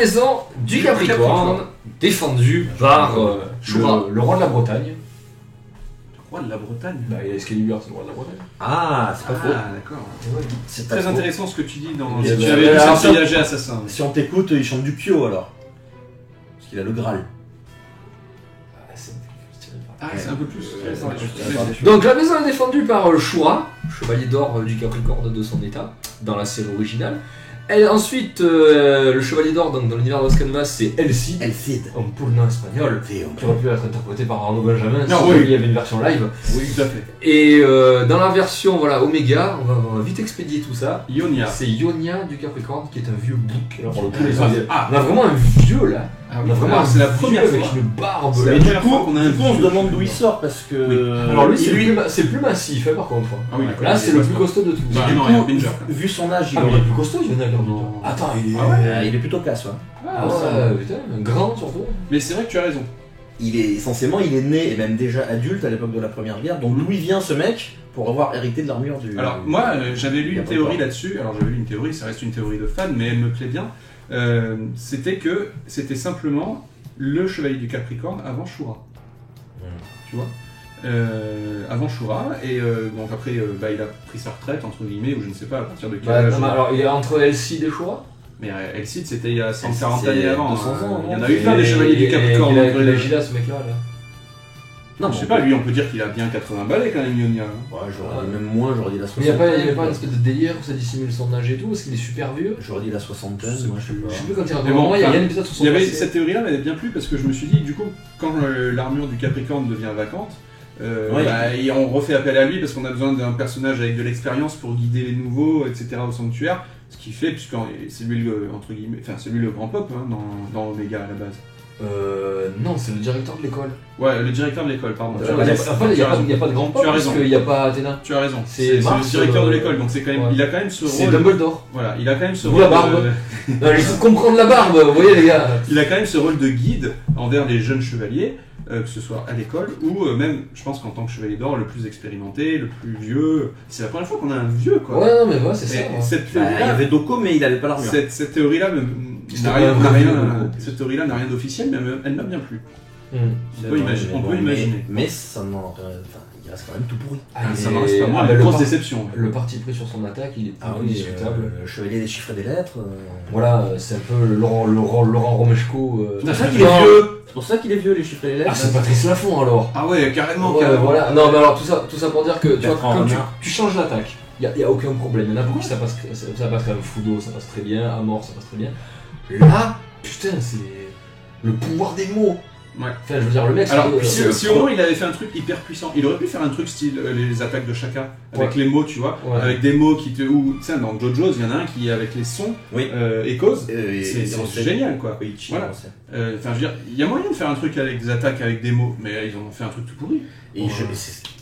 maison du Capricorne, défendue par le roi de la Bretagne. Le roi de la Bretagne. Bah, il y a Excalibur, c'est le roi de la Bretagne. Ah, c'est pas faux. Ah, d'accord. C'est Très intéressant ce que tu dis dans. Et Si tu bah, avais vu alors, ça voyager assassin. Si on t'écoute, il chante du Pio alors. Parce qu'il a le Graal. Ah, c'est un peu plus. Donc la maison est défendue par Shura, chevalier d'or du Capricorne de son état, dans la série originale. Ensuite, le chevalier d'or dans l'univers de Lost Canvas, c'est El Cid, El Cid. un poule-nain espagnol, qui aurait pu être interprété par Arnaud Benjamin Non, si oui. il y avait une version live. Oui, tout à fait. Et dans la version Oméga, on va vite expédier tout ça. Ionia. C'est Ionia du Capricorne qui est un vieux bouc. Alors, pour le coup, Ah, on a vraiment un vieux là. Ah On oui, a vraiment alors, c'est la un première vieux fois. avec une barbe C'est là. la Et du première coup, fois qu'on a un on se vieux demande d'où il joueur. sort parce que. Oui. Alors lui, il- c'est plus massif par contre. Ah oui, Là, c'est le plus costaud de tous. Bah, du non, coup, il y a Binger. vu son âge, il Ah, mais aurait il est plus costaud, Ionia Garduto. Non. Attends, il est. Ah ouais. il est plutôt classe, ouais. Ah ouais, putain, grand surtout. Mais c'est vrai que tu as raison. Il est essentiellement, il est né et même déjà adulte à l'époque de la Première Guerre. Donc d'où il vient ce mec pour avoir hérité de l'armure du. Alors moi j'avais lu Il y a une pas théorie de là-dessus, alors j'avais lu une théorie, ça reste une théorie de fan, mais elle me plaît bien. C'était que c'était simplement le chevalier du Capricorne avant Shura. Tu vois avant Shura, et donc après il a pris sa retraite, entre guillemets, ou je ne sais pas à partir de quel âge. Alors, il est entre El Cid et Shura. Mais El Cid c'était il y a 140 c'est années avant. 200 ans, il y en non a eu plein des chevaliers du Capricorne. Il a donc, la Gila, ce mec-là. Non, je sais pas, lui on peut dire qu'il a bien 80 balais quand même, Ionia. Ouais, j'aurais dit même moins, j'aurais dit la Mais il n'y soixantaine. avait pas une espèce de délire où ça dissimule son âge et tout, parce qu'il est super vieux. J'aurais dit la soixantaine, moi je sais Je sais pas. plus quand il Mais bon, raconte. Il y a un épisode sur son Il y avait passé. cette théorie-là m'avait bien plu parce que je me suis dit, du coup, quand l'armure du Capricorne devient vacante, Ouais. et on refait appel à lui parce qu'on a besoin d'un personnage avec de l'expérience pour guider les nouveaux, etc. au sanctuaire. Ce qu'il fait, puisque c'est lui le, entre guillemets, enfin c'est lui le grand pop hein, dans Omega à la base. Non, c'est le directeur de l'école. Ouais, le directeur de l'école, pardon. En fait, il n'y a pas de grand pop Tu as parce raison. qu'il n'y a pas Athéna. Tu as raison. C'est C'est Mars, le directeur de l'école, donc c'est quand même, ouais. il a quand même ce C'est rôle. Dumbledore. Voilà, il a quand même ce Ou rôle. la barbe. Non, il faut comprendre la barbe, vous voyez les gars. Il a quand même ce rôle de guide envers les jeunes chevaliers, que ce soit à l'école ou même, je pense qu'en tant que chevalier d'or, le plus expérimenté, le plus vieux. C'est la première fois qu'on a un vieux, quoi. Ouais, non, mais ouais, c'est ça. Et ouais. cette Bah, il y théorie-là, avait Doko, mais il avait pas l'armure. cette théorie-là C'était n'a rien, pas un n'a vrai rien- vieux, cette théorie-là n'a rien d'officiel, mais elle m'a bien plu. Hmm. On peut imaginer. On peut imaginer. Mais ça n'en. Enfin, il reste quand même tout pourri. Ah, Ça il est- marche pas moi, ah, une bah, grosse déception. Le parti pris sur son attaque, il est indiscutable. Le chevalier des chiffres et des lettres. Voilà, c'est un peu le Laurent Romeshko. C'est pour ça qu'il est vieux. C'est pour ça qu'il est vieux, les chiffres et les lettres. Ah, c'est Patrice Laffont alors. Ah ouais, carrément, Ouais, carrément. voilà. Non, mais alors tout ça pour dire que tu vois, Bertrand quand Renard. tu changes l'attaque, il n'y a aucun problème. Il y en a beaucoup qui ça passe quand même. Fudo, ça passe très bien. Amor, ça passe très bien. Là, putain, c'est le pouvoir des mots. Ouais. Enfin, je veux dire, le mec. Alors, c'est- si au moins il avait fait un truc hyper puissant, il aurait pu faire un truc style les attaques de Shaka, avec Ouais. les mots, tu vois, Ouais. avec des mots qui te. Ou, tu sais, dans JoJo's, il y en a un qui est avec les sons, Oui. Echoes, Et c'est génial, quoi. Koichi, Voilà. on sait. Enfin, je veux dire, il y a moyen de faire un truc avec des attaques avec des mots, mais ils ont fait un truc tout pourri. Et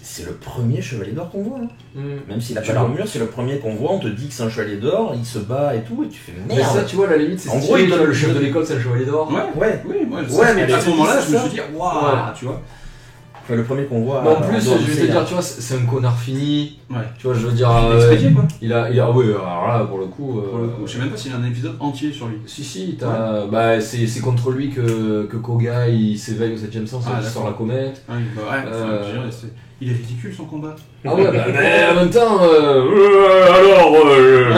c'est le premier chevalier d'or qu'on voit. Hein. Hmm. Même s'il a Tu pas vois. l'armure, c'est le premier qu'on voit. On te dit que c'est un chevalier d'or, il se bat et tout, et tu fais Mais merde. ça, tu vois, à la limite, c'est En stylé, gros, il tu vois, donne- le chef de l'école, c'est le chevalier d'or. Ouais, Ouais. oui, moi, Ouais, mais à ce moment-là, c'est je me ça. suis dit, waouh, Ouais. tu vois. Enfin, le premier qu'on voit. Mais en plus, dans je vais te Seiya. dire, tu vois, c'est un connard fini. Ouais. Tu vois, je veux dire. Expédié, quoi. Ah oui, alors là, pour le coup. Pour le coup. Je sais même pas s'il y a un épisode entier sur lui. Si, t'as. Bah, c'est contre lui que Koga il s'éveille au 7ème sens, Ah, il sort d'accord. la comète. Ah oui, bah ouais, Euh, je veux dire, il est ridicule son combat. Ah ouais, bah, mais en même temps. Ah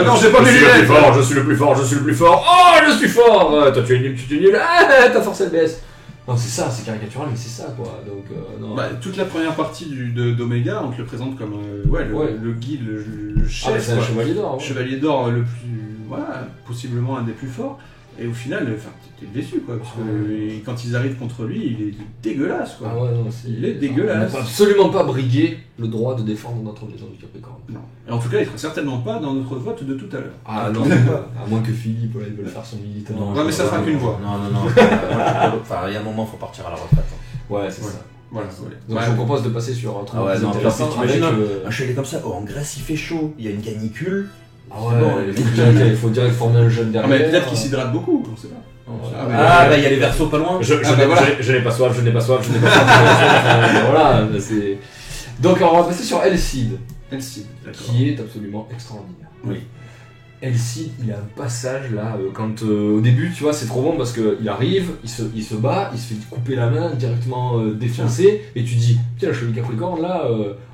non, j'ai pas je mes suis le plus lunettes. fort, je suis le plus fort, je suis le plus fort. Oh, je suis fort. Toi, tu es nul, tu es nul. Ah, ta force elle baisse. Non, c'est ça, c'est caricatural, mais c'est ça quoi. Donc, non. Bah, toute la première partie d'Omega, on te le présente comme Ouais. le guide, le Ah, mais chef, c'est un quoi. chevalier d'or. ouais. Chevalier d'or le plus. Voilà, possiblement un des plus forts. Et au final, enfin, t'es déçu quoi, parce que quand ils arrivent contre lui, il est dégueulasse quoi. Ah ouais, non, c'est. Il est dégueulasse. On n'a pas- absolument pas brigué le droit de défendre notre maison du Capricorne. Non. Et en tout cas, il sera certainement pas dans notre vote de tout à l'heure. Ah non, à moins que Philippe, là, il veut faire son militant. Non, Ouais, mais ça fera qu'une voix. Non, non, non. Enfin, il y a un moment, faut partir à la retraite. hein. Ouais, c'est Ouais. ça. Voilà. Donc je vous propose de passer sur un truc Ah ouais, plus non, intéressant parce que avec... t'imagines un chevalier comme ça, oh, en Grèce il fait chaud, il y a une canicule. Ah C'est bon, ouais, il faut direct former un jeune Ah, derrière. mais peut-être qu'il s'hydrate beaucoup, on sait pas. Ouais. Ah, bah il y a les versos pas loin. Je n'ai pas soif, je n'ai pas soif, je n'ai pas soif. Voilà, c'est... Donc on va passer sur El Cid, Elle cite, d'accord. qui est absolument extraordinaire. Oui. Elcid, il a un passage là, quand au début, tu vois, c'est trop bon parce qu'il arrive, il se bat, il se fait couper la main, directement défoncé, et tu dis, tiens, le chevalier Capricorne là,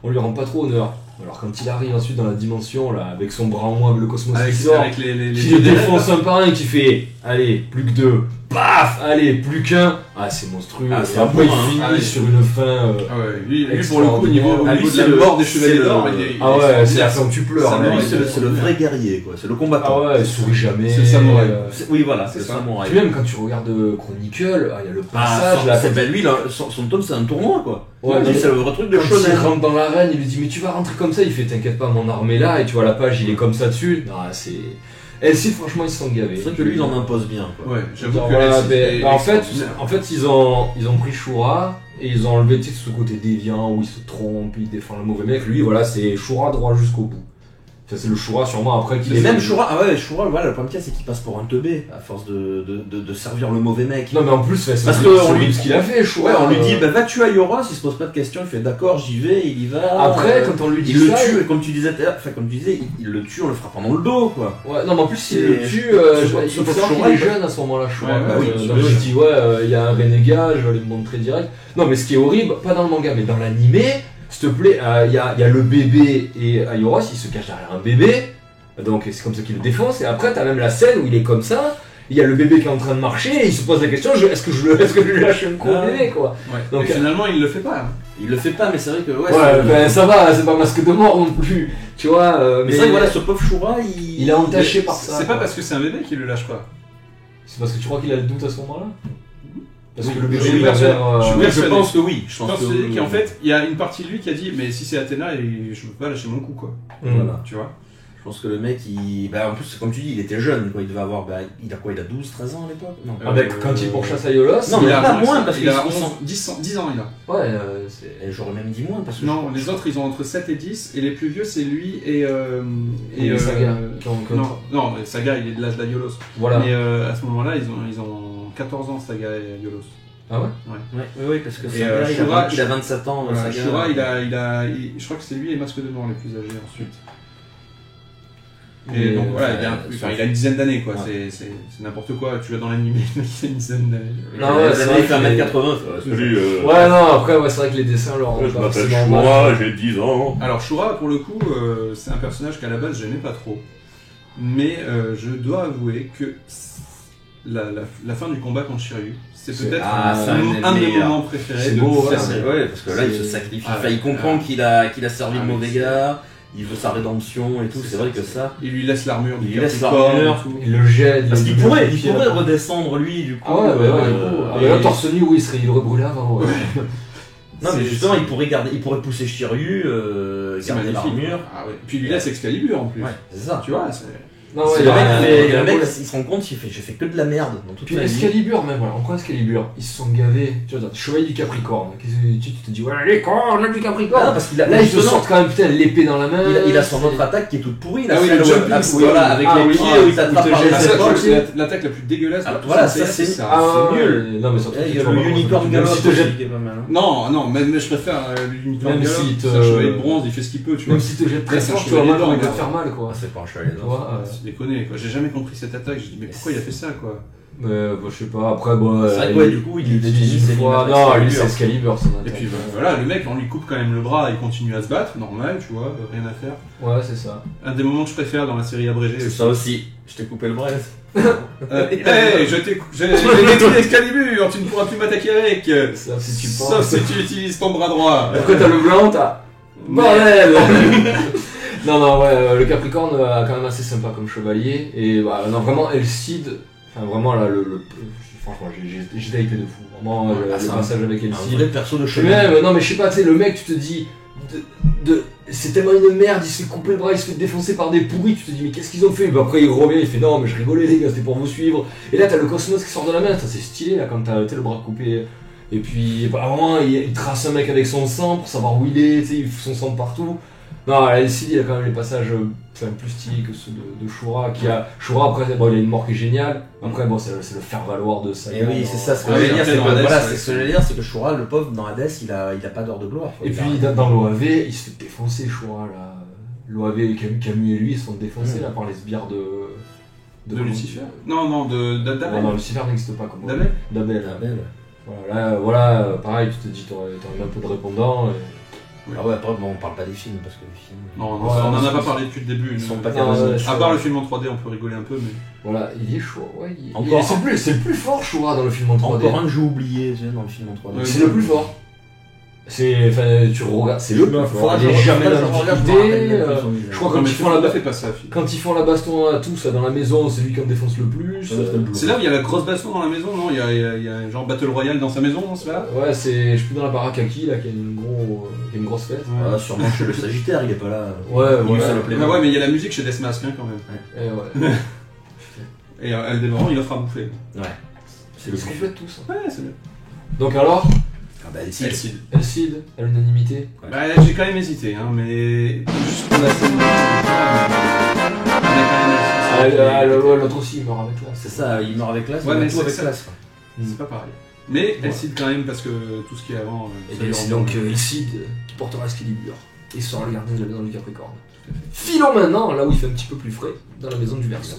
on lui rend pas trop honneur. Alors quand il arrive ensuite dans la dimension là, avec son bras en moins, le cosmos qui sort, avec les qui le défonce un par un et qui fait, allez, plus que 2, paf, allez, plus qu'un, c'est monstrueux. C'est et après bon, il finit sur une fin. Lui pour le coup, au niveau de la mort des chevaliers d'or, c'est la fin où tu pleures. C'est le vrai guerrier, quoi. C'est le combattant. Il sourit jamais. C'est le samouraï. Oui, voilà, c'est le samouraï. Puis même quand tu regardes Chronicle, il y a le passage là. Lui, son tome, c'est un tournoi, quoi. C'est le vrai truc de quand shonen. il rentre dans l'arène, il lui dit mais tu vas rentrer comme ça, il fait t'inquiète pas, mon arme est là, et tu vois la page, il est comme ça dessus. Non, c'est... Elcid, franchement, ils se sont gavés. C'est vrai que lui, il en impose bien, quoi. Ouais, j'avoue que voilà, en fait, ils ont pris Shura et ils ont enlevé ce côté déviant où il se trompe, il défend le mauvais mec. Lui, voilà, c'est Shura droit jusqu'au bout. Ça, c'est le Shura sûrement après qu'il Et même Shura, Shura, voilà, le problème c'est qu'il passe pour un teubé à force de servir le mauvais mec. Non, mais en plus, parce qu'on lui dit ce qu'il a fait, Shura. Ouais, on lui dit, va tuer Aioros, il se pose pas de questions, il fait d'accord, j'y vais, il y va. Après, quand on lui dit il le tue, comme tu disais, il le tue en le frappant dans le dos, quoi. Ouais, non, mais en plus, il le tue, il faut savoir qu'il est jeune à ce moment-là, Shura. Donc il dit, il y a un renégat, je vais aller me montrer direct. Non, mais ce qui est horrible, pas dans le manga, mais dans l'animé, s'il te plaît, il y a le bébé et Aioros, il se cache derrière un bébé. Donc c'est comme ça qu'il le défonce, et après t'as même la scène où il est comme ça, il y a le bébé qui est en train de marcher, et il se pose la question, est-ce que je lui lâche un coup au bébé, quoi. Donc finalement il le fait pas. Il le fait pas, mais c'est vrai que ça va, c'est pas masque de mort non plus, tu vois. Mais c'est vrai que voilà, ce pauvre Shura, il est entaché par ça. C'est pas parce que c'est un bébé qu'il le lâche pas. C'est parce que tu crois qu'il a le doute à ce moment-là. Parce que le bébé je pense que oui. Je pense qu'en fait, il y a une partie de lui qui a dit, mais si c'est Athéna, je peux pas lâcher mon coup, quoi. Voilà. Tu vois. Je pense que le mec, en plus, comme tu dis, il était jeune, quoi. Il devait avoir, il a quoi, il a 12, 13 ans à l'époque? Non. Quand il pourchasse Aiolos. Non, mais il a pas moins, parce qu'il a 10 ans, il a. Ouais, j'aurais même dit moins, parce que. Non, les autres, ils ont entre 7 et 10, et les plus vieux, c'est lui et Saga. Non, Saga, il est de l'âge d'Aiolos. Voilà. Mais à ce moment-là, ils ont 14 ans, Saga et Aiolos. Ah ouais? Oui, parce que Saga, il a 27 ans. Shura, je crois que c'est lui et Masque de Mort les plus âgés ensuite. Et donc voilà, il a une dizaine d'années, quoi. C'est n'importe quoi. Tu l'as dans l'anime, il a une dizaine d'années. Non, ouais, c'est vrai, il fait 1m80. Ouais, non, après, c'est vrai que les dessins leur je m'appelle Shura, j'ai 10 ans. Alors, Shura, pour le coup, c'est un personnage qu'à la base, j'aimais pas trop. Mais je dois avouer que la fin du combat contre Shiryu, c'est peut-être un de mes moments préférés. C'est beau, ouais, parce que là, il se sacrifie. Il comprend qu'il a servi le mauvais gars. Il veut sa rédemption et tout, c'est vrai que ça. Il lui laisse l'armure, il le jette. Parce qu'il pourrait redescendre lui, du coup. Là, torse nu, oui, il aurait brûlé avant. Non, mais justement, il pourrait pousser Shiryu, garder l'armure. Puis il lui laisse Excalibur en plus. Ouais, c'est ça. Tu vois, non, ouais, le mec, il se rend compte, il fait j'ai fait que de la merde dans toute ma vie. Excalibur, même, voilà, encore Excalibur, ils se sont gavés. Tu vois, chevalier du Capricorne, tu te dis, voilà, les cornes du Capricorne. Parce qu'il là, ils se sortent quand même, putain, l'épée dans la main. Il a son autre attaque qui est toute pourrie. Ah oui, le jumping, avec les pieds où il t'attrape par les épaules. C'est l'attaque la plus dégueulasse. Voilà, ça c'est nul. Non, mais surtout, il y a le unicorn galop qui est pas mal. Non, mais je préfère l'unicorn galop. C'est un chevalier de bronze, il fait ce qu'il peut, tu vois. Même si te jette très fort, tu vas mal, il va te faire mal, quoi. C'est pas un chevalier d'or. C'est déconné, quoi. J'ai jamais compris cette attaque, j'ai dit mais pourquoi il a fait ça, quoi. Je sais pas, après c'est vrai que du coup il utilise une fois. Non, lui c'est Excalibur son attaque. Et puis voilà, le mec on lui coupe quand même le bras, il continue à se battre, normal, tu vois, rien à faire. Ouais, c'est ça. Un des moments que je préfère dans la série abrégée. C'est ça aussi, je t'ai coupé le bras. J'ai détruit Excalibur, tu ne pourras plus m'attaquer avec. Sauf si tu utilises ton bras droit. Après t'as le blanc, t'as... Bordel. Non, le Capricorne a quand même assez sympa comme chevalier, et non, vraiment Elcid, enfin vraiment là, franchement j'ai hypé de fou, vraiment le passage avec Elcid. Un vrai perso de chevalier. Non mais je sais pas, tu sais, le mec, tu te dis, c'est tellement une merde, il se fait couper le bras, il se fait défoncer par des pourris, tu te dis mais qu'est-ce qu'ils ont fait? Après il revient, il fait non mais je rigolais les gars, c'était pour vous suivre, et là t'as le cosmos qui sort de la main, c'est stylé là quand t'as le bras coupé. Et puis, vraiment, il trace un mec avec son sang pour savoir où il est, tu sais, il fout son sang partout. Non, Elcid, il a quand même les passages plus stylés que ceux de Shura. Shura, après, il a une mort qui est géniale. Après, c'est le faire-valoir de ça. Et oui, c'est ça, ce que je veux dire. Ce que je veux dire, c'est que Shura, le pauvre, dans Hades, il a pas d'heure de gloire. Et puis, dans l'OAV, il se fait défoncer, Shura, là. l'OAV et Camus et lui ils se sont défoncés là par les sbires De Lucifer. Non, d'Abel. Non, Lucifer n'existe pas comme D'Abel. D'Abel. Voilà, pareil, tu te dis, t'aurais un peu de répondants. Oui. Ah ouais, après, bon, on parle pas des films parce que les films. Non, on en a pas parlé depuis le début. Ils sont pas à part le film en 3D, on peut rigoler un peu, mais. Voilà, il est chaud, ouais. Encore c'est le plus fort, Shura, dans le film en 3D. Encore un que j'ai oublié, dans le film en 3D. C'est le plus fort. Tu regardes, c'est le plus fort. Il est jamais dans la difficulté. Je crois quand ils font la baston à tous dans la maison, c'est lui qui en défonce le plus. C'est là où il y a la grosse baston dans la maison, non? Il y a genre Battle Royale dans sa maison, non? C'est là? Ouais, je suis plus dans la baraque à qui là, qui a une grosse fête. Ouais, sûrement chez le Sagittaire, il est pas là. Ouais, mais il y a la musique chez Deathmask quand même. Ouais. Et Aldébaran, il offre à bouffer. Ouais. Ils se complètent tous. Ouais, c'est bien. Donc alors? Ah bah Elcid. Elcid, à l'unanimité. Ouais. Bah, j'ai quand même hésité, hein, mais juste pour la scène. L'autre aussi, il meurt avec classe. C'est ça, il meurt avec classe, ouais, mais tout avec classe. C'est pas pareil. Mais Elcid quand même, parce que tout ce qui est avant. Et c'est donc Elcid qui portera Excalibur et sera le gardien de la maison du Capricorne. Filons maintenant là où il fait un petit peu plus frais, dans la maison du Verseau.